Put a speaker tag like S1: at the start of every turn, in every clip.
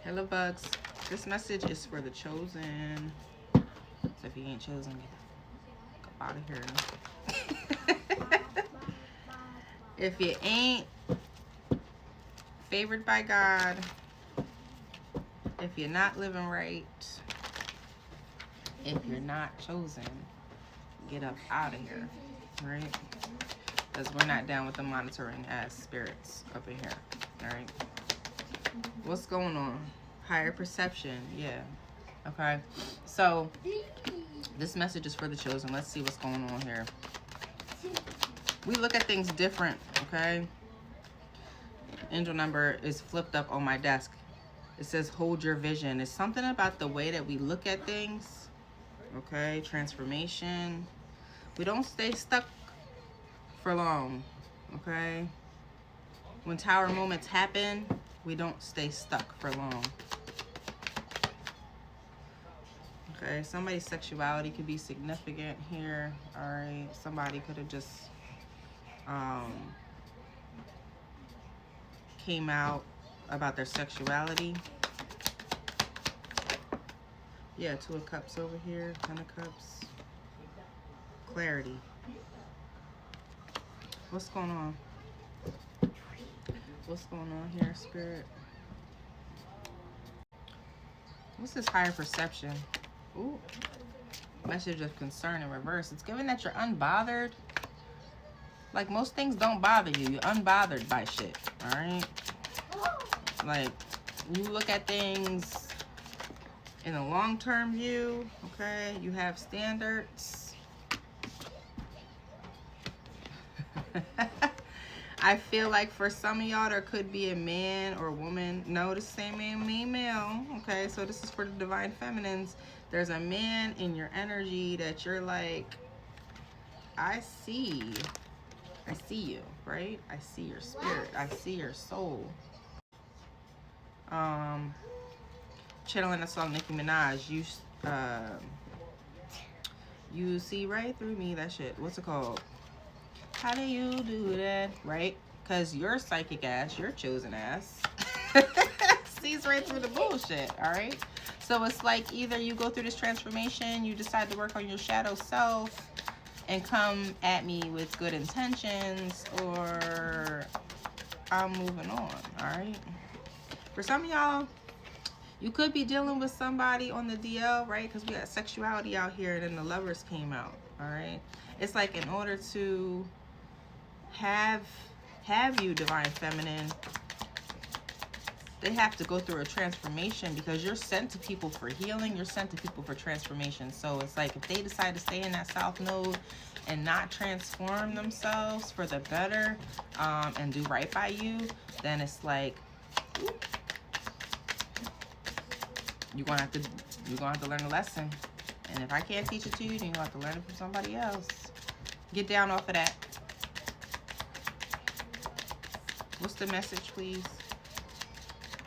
S1: Hello, bugs. This message is for the chosen. So if you ain't chosen, get out of here. If you ain't favored by God, if you're not living right, if you're not chosen, get up out of here, right? Because we're not down with the monitoring ass spirits up in here, all right? What's going on? Higher perception, yeah. Okay, so this message is for the chosen. Let's see what's going on here. We look at things different, okay? Angel number is flipped up on my desk. It says hold your vision. It's something about the way that we look at things, okay? Transformation. We don't stay stuck for long, okay? When tower moments happen, we don't stay stuck for long. Okay, somebody's sexuality could be significant here. All right, somebody could have just came out about their sexuality. Yeah, 2 of Cups over here, 10 of Cups. Clarity. What's going on? What's going on here, Spirit? What's this higher perception? Ooh. Message of concern in reverse. It's given that you're unbothered. Like, most things don't bother you. You're unbothered by shit, all right? Like, you look at things in a long-term view, okay? You have standards. I feel like for some of y'all, there could be a man or woman. No, the same man, male. Okay, so this is for the divine feminines. There's a man in your energy that you're like, I see you, right? I see your spirit. I see your soul. Channeling the song Nicki Minaj. You see right through me. That shit. What's it called? How do you do that? Right? Because your psychic ass, your chosen ass, sees right through the bullshit, all right? So it's like either you go through this transformation, you decide to work on your shadow self and come at me with good intentions, or I'm moving on, all right? For some of y'all, you could be dealing with somebody on the DL, right? Because we got sexuality out here, and then the lovers came out, all right? It's like in order to have you, divine feminine, they have to go through a transformation, because you're sent to people for healing, you're sent to people for transformation. So it's like if they decide to stay in that south node and not transform themselves for the better, and do right by you, then it's like you're gonna have to learn a lesson. And if I can't teach it to you, then you'll have to learn it from somebody else. Get down off of that. What's the message, please?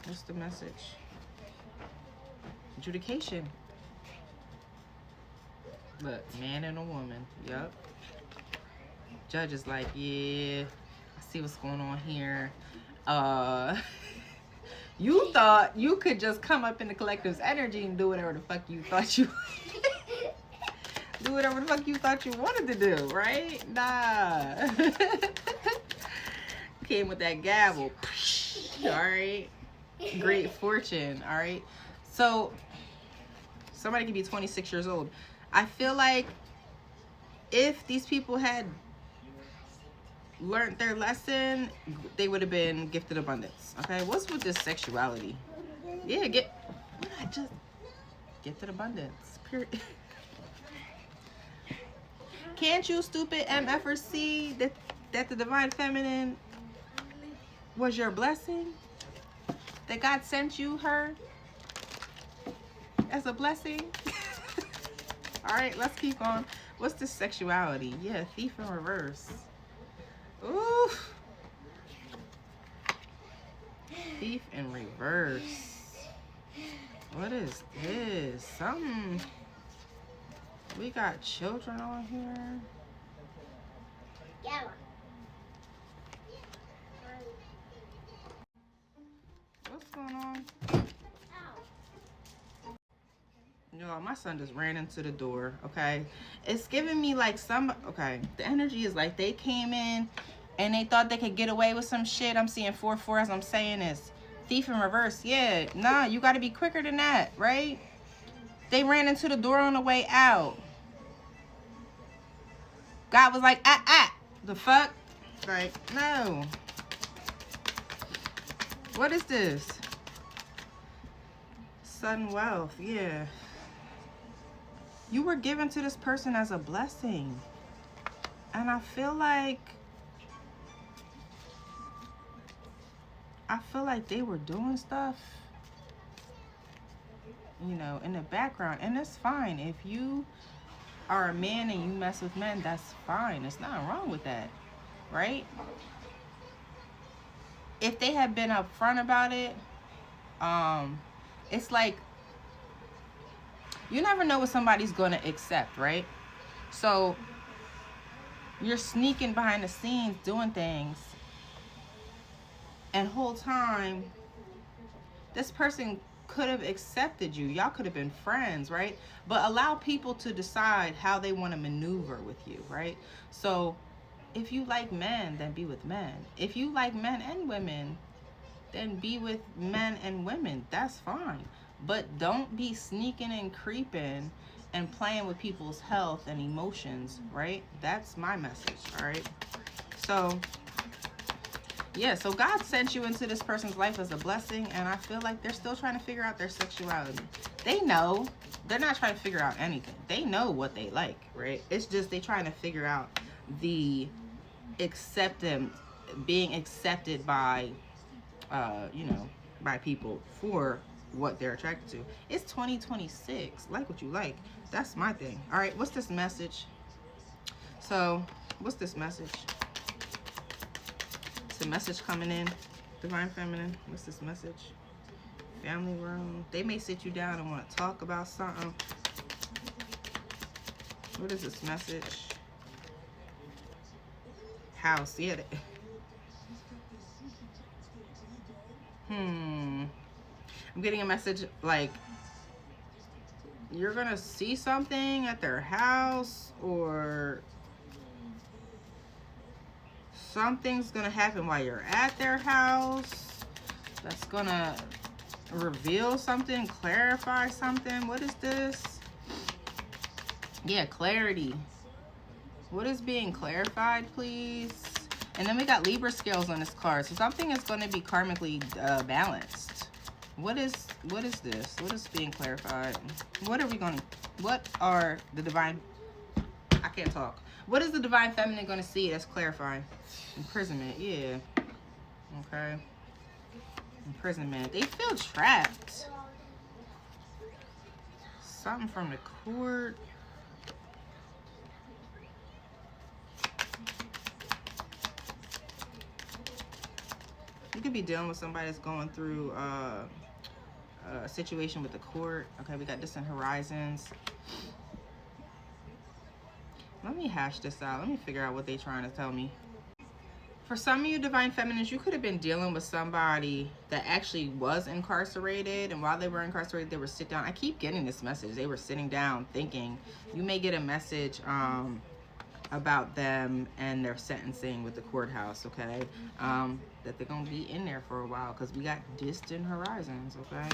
S1: What's the message? Adjudication. Look, man and a woman. Yup. Judge is like, yeah, I see what's going on here. You thought you could just come up in the collective's energy and do whatever the fuck you thought you do whatever the fuck you thought you wanted to do, right? Nah. Came with that gavel. All right. Great fortune. All right. So somebody could be 26 years old. I feel like if these people had learned their lesson, they would have been gifted abundance. Okay. What's with this sexuality? Yeah, just gifted abundance. Period. Can't you, stupid MFers, see that the divine feminine was your blessing? That God sent you her as a blessing? All right, let's keep on. What's this sexuality? Yeah, thief in reverse. Ooh. Thief in reverse. What is this? Something. We got children on here. Yeah. What's going on? Y'all, my son just ran into the door, okay? It's giving me like okay, the energy is like they came in and they thought they could get away with some shit. I'm seeing 4-4 as I'm saying this. Thief in reverse. Yeah, nah, you got to be quicker than that, right? They ran into the door on the way out. God was like, the fuck? Like, no. What is this? Sudden wealth, yeah. You were given to this person as a blessing. And I feel like they were doing stuff, you know, in the background. And it's fine. If you are a man and you mess with men, that's fine. There's nothing wrong with that, right? If they had been upfront about it, it's like, you never know what somebody's going to accept, right? So you're sneaking behind the scenes doing things, and whole time this person could have accepted you. Y'all could have been friends, right? But allow people to decide how they want to maneuver with you, right? So if you like men, then be with men. If you like men and women, then be with men and women. That's fine. But don't be sneaking and creeping and playing with people's health and emotions, right? That's my message, all right? So yeah, so God sent you into this person's life as a blessing, and I feel like they're still trying to figure out their sexuality. They know. They're not trying to figure out anything. They know what they like, right? It's just they trying to figure out the acceptance, being accepted by, you know, by people for what they're attracted to. It's 2026. Like what you like. That's my thing. All right, what's this message? So, what's this message? The message coming in, Divine Feminine. What's this message? Family room. They may sit you down and want to talk about something. What is this message? House. Yeah. I'm getting a message like you're gonna see something at their house, or something's gonna happen while you're at their house that's gonna reveal something, clarify something. What is this? Yeah, clarity. What is being clarified, please? And then we got Libra scales on this card. So something is going to be karmically balanced. What is this? What is being clarified? What are the divine, I can't talk. What is the Divine Feminine going to see that's clarifying? Imprisonment, yeah. Okay. Imprisonment. They feel trapped. Something from the court. You could be dealing with somebody that's going through a situation with the court. Okay, we got Distant Horizons. Let me hash this out. Let me figure out what they're trying to tell me. For some of you Divine Feminines, you could have been dealing with somebody that actually was incarcerated, and while they were incarcerated, they were sit down. I keep getting this message. They were sitting down thinking. You may get a message about them and their sentencing with the courthouse, okay? That they're going to be in there for a while, because we got Distant Horizons, okay?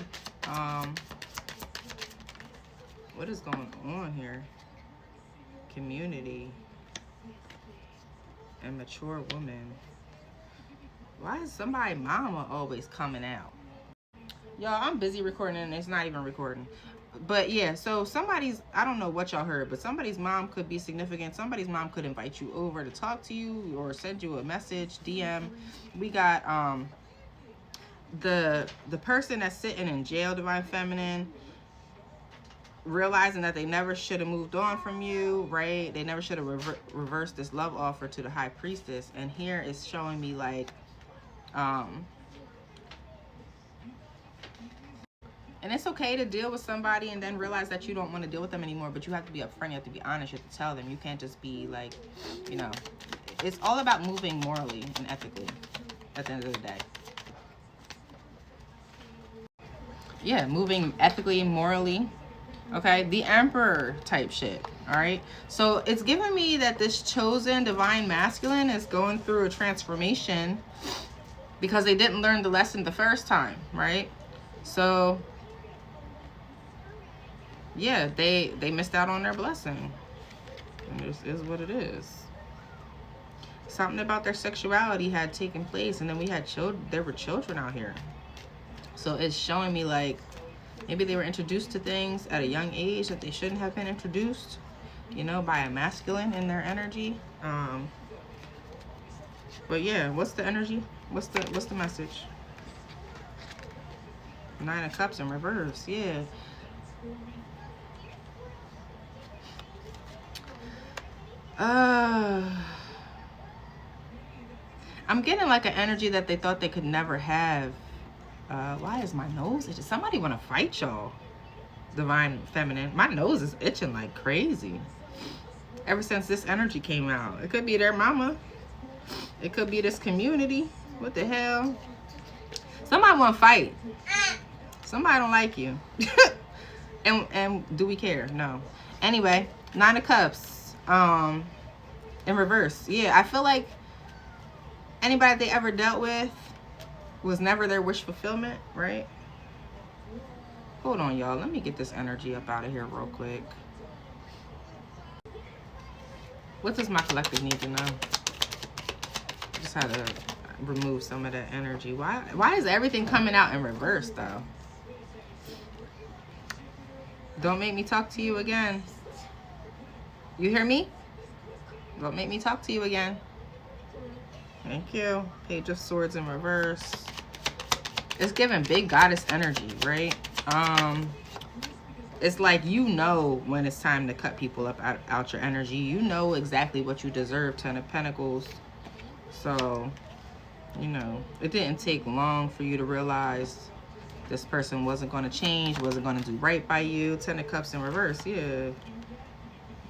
S1: What is going on here? Community and mature woman. Why is somebody mama always coming out? Y'all, I'm busy recording and it's not even recording. But yeah, so somebody's, I don't know what y'all heard, but somebody's mom could be significant. Somebody's mom could invite you over to talk to you or send you a message, DM. We got the person that's sitting in jail, Divine Feminine, realizing that they never should have moved on from you, right? They never should have reversed this love offer to the High Priestess. And here it's showing me like, and it's okay to deal with somebody and then realize that you don't want to deal with them anymore, but you have to be upfront, you have to be honest, you have to tell them. You can't just be like, you know, it's all about moving morally and ethically at the end of the day. Yeah, moving ethically and morally. Okay, the Emperor type shit. All right, so it's giving me that this chosen divine masculine is going through a transformation because they didn't learn the lesson the first time, right? So yeah, they missed out on their blessing, and this is what it is. Something about their sexuality had taken place, and then we had children. There were children out here, so it's showing me like maybe they were introduced to things at a young age that they shouldn't have been introduced, you know, by a masculine in their energy. But yeah, what's the energy? What's the message? 9 of Cups in reverse. Yeah. I'm getting like an energy that they thought they could never have. Why is my nose itching? Somebody want to fight y'all. Divine Feminine. My nose is itching like crazy. Ever since this energy came out. It could be their mama. It could be this community. What the hell? Somebody want to fight. Somebody don't like you. and do we care? No. Anyway, 9 of Cups. In reverse. Yeah, I feel like anybody they ever dealt with was never their wish fulfillment, right? Hold on, y'all. Let me get this energy up out of here real quick. What does my collective need to know? Just had to remove some of that energy. Why is everything coming out in reverse, though? Don't make me talk to you again. You hear me? Don't make me talk to you again. Thank you. Page of Swords in reverse. It's giving big goddess energy, right? It's like you know when it's time to cut people up out your energy. You know exactly what you deserve, 10 of Pentacles. So, you know, it didn't take long for you to realize this person wasn't going to change, wasn't going to do right by you. 10 of Cups in reverse, yeah.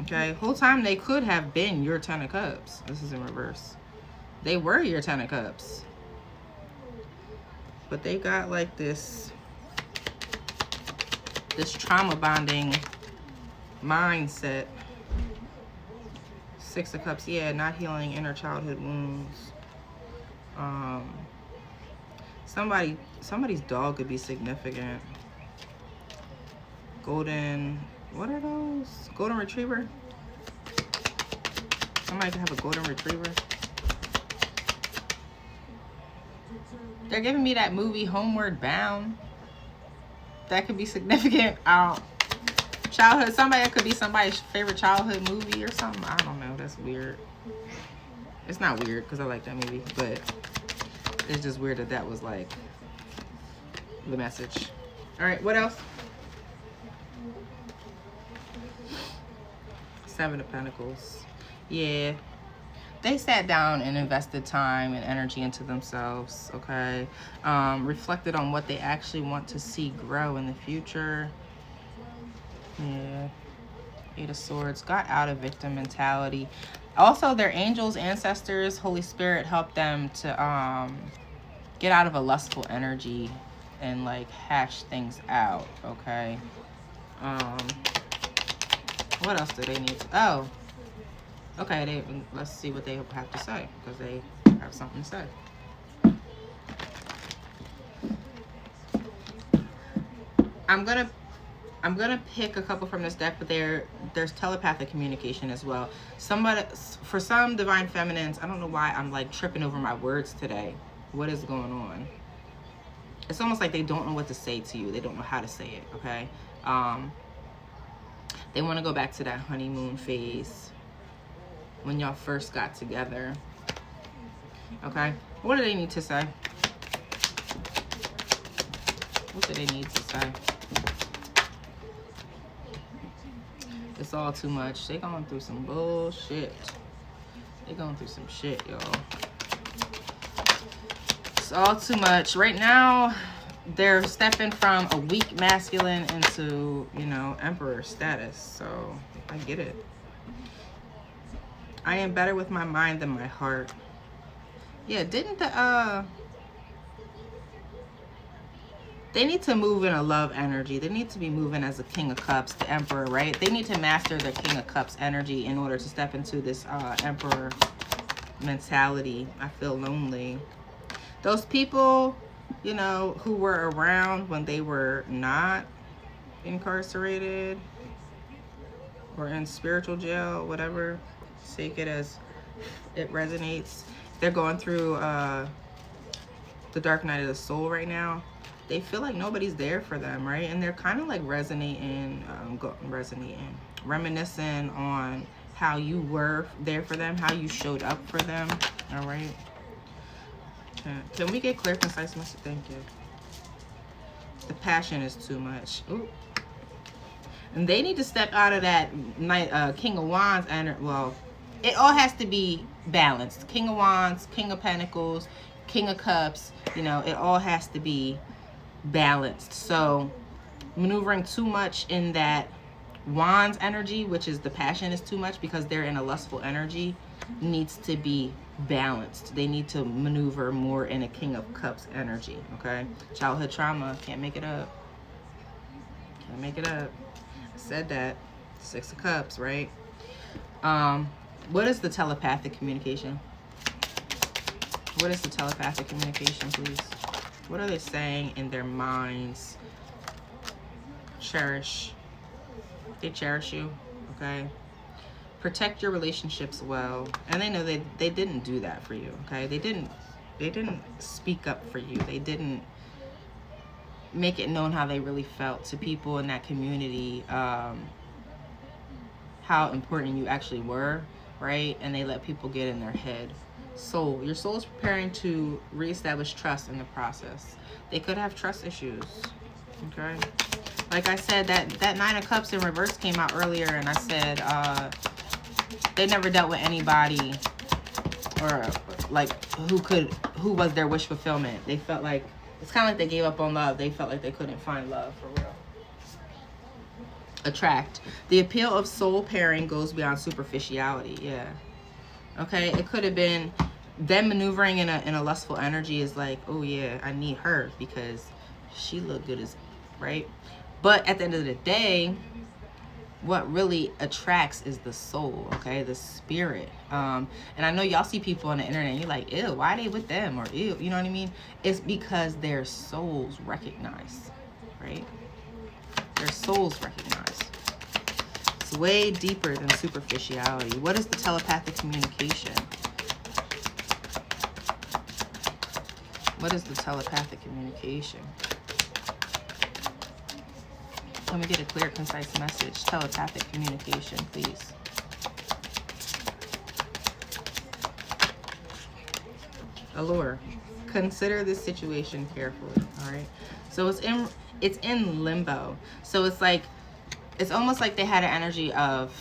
S1: Okay, whole time they could have been your 10 of Cups. This is in reverse. They were your 10 of Cups. But they got like this trauma bonding mindset. 6 of Cups, yeah, not healing inner childhood wounds. Somebody's dog could be significant. Golden, what are those? Golden Retriever? Somebody could have a Golden Retriever. They're giving me that movie Homeward Bound. That could be significant. Childhood, that could be somebody's favorite childhood movie or something. I don't know. That's weird. It's not weird because I like that movie, but it's just weird that that was like the message. All right, what else? 7 of Pentacles. Yeah. They sat down and invested time and energy into themselves, okay? Reflected on what they actually want to see grow in the future. Yeah. 8 of Swords. Got out of victim mentality. Also, their angels, ancestors, Holy Spirit helped them to get out of a lustful energy and like hash things out, okay? What else do they need to... Oh. Okay, let's see what they have to say, because they have something to say. I'm gonna pick a couple from this deck, but there's telepathic communication as well. For some divine feminines, I don't know why I'm like tripping over my words today. What is going on? It's almost like they don't know what to say to you. They don't know how to say it, okay? They want to go back to that honeymoon phase when y'all first got together. Okay, what do they need to say? What do they need to say? It's all too much. They going through some bullshit. They going through some shit, y'all. It's all too much. Right now, they're stepping from a weak masculine into, you know, emperor status. So, I get it. I am better with my mind than my heart. Yeah, didn't they They need to move in a love energy. They need to be moving as a King of Cups, the Emperor, right? They need to master their King of Cups energy in order to step into this Emperor mentality. I feel lonely. Those people, you know, who were around when they were not incarcerated or in spiritual jail, whatever, take it as it resonates. They're going through the dark night of the soul right now. They feel like nobody's there for them, right? And they're kind of like reminiscing on how you were there for them, how you showed up for them. All right. Can we get clear, concise message? Thank you. The passion is too much. Ooh. And they need to step out of that King of Wands energy. Well, it all has to be balanced. King of Wands, King of Pentacles, King of Cups. You know, it all has to be balanced. So maneuvering too much in that Wands energy, which is the passion is too much because they're in a lustful energy, needs to be balanced. They need to maneuver more in a King of Cups energy. Okay, childhood trauma, can't make it up. Can't make it up. I said that. 6 of Cups, right? What is the telepathic communication? What is the telepathic communication, please? What are they saying in their minds? Cherish. They cherish you, okay? Protect your relationships well. And they know they didn't do that for you, okay? They didn't speak up for you. They didn't make it known how they really felt to people in that community, how important you actually were, right? And they let people get in their head. Soul, your soul is preparing to reestablish trust in the process. They could have trust issues, okay? Like I said, that 9 of Cups in reverse came out earlier, and I said they never dealt with anybody or like who was their wish fulfillment. They felt like it's kind of like they gave up on love. They felt like they couldn't find love for real. Attract. The appeal of soul pairing goes beyond superficiality. Yeah. Okay, it could have been them maneuvering in a lustful energy is like, oh yeah, I need her because she looked good as, right? But at the end of the day, what really attracts is the soul, okay, the spirit. And I know y'all see people on the internet and you're like, ew, why are they with them? Or ew, you know what I mean? It's because their souls recognize, right? Their souls recognize. It's way deeper than superficiality. What is the telepathic communication? What is the telepathic communication? Let me get a clear, concise message. Telepathic communication, please. Allure. Consider this situation carefully, all right? So it's in limbo. So it's like, it's almost like they had an energy of,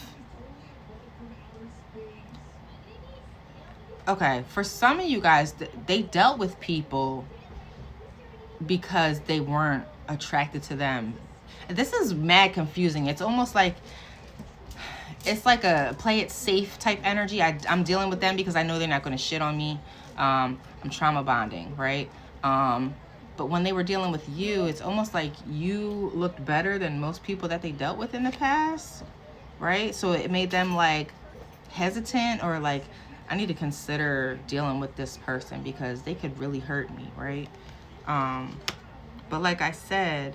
S1: okay, for some of you guys, they dealt with people because they weren't attracted to them. This is mad confusing. It's almost like, it's like a play it safe type energy. I'm dealing with them because I know they're not going to shit on me. I'm trauma bonding, right? But when they were dealing with you, it's almost like you looked better than most people that they dealt with in the past, right? So it made them like hesitant or like, I need to consider dealing with this person because they could really hurt me, right? But like I said,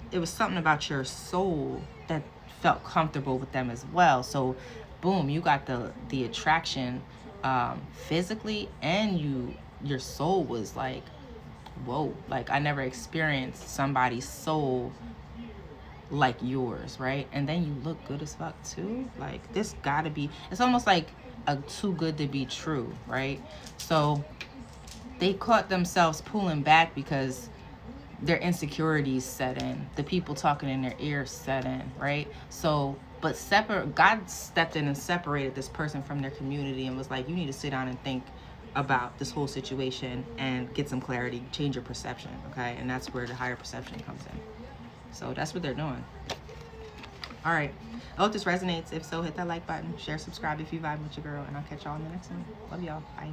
S1: it was something about your soul that felt comfortable with them as well. So boom, you got the attraction physically, and your soul was like, whoa, like I never experienced somebody's soul like yours, right? And then you look good as fuck too. Like this gotta be, it's almost like a too good to be true, right? So they caught themselves pulling back because their insecurities set in, the people talking in their ears set in, right? So but God stepped in and separated this person from their community and was like, you need to sit down and think about this whole situation and get some clarity, change your perception, okay? And that's where the higher perception comes in. So that's what they're doing. All right, I hope this resonates. If so, hit that like button, share, subscribe if you vibe with your girl, and I'll catch y'all in the next one. Love y'all. Bye.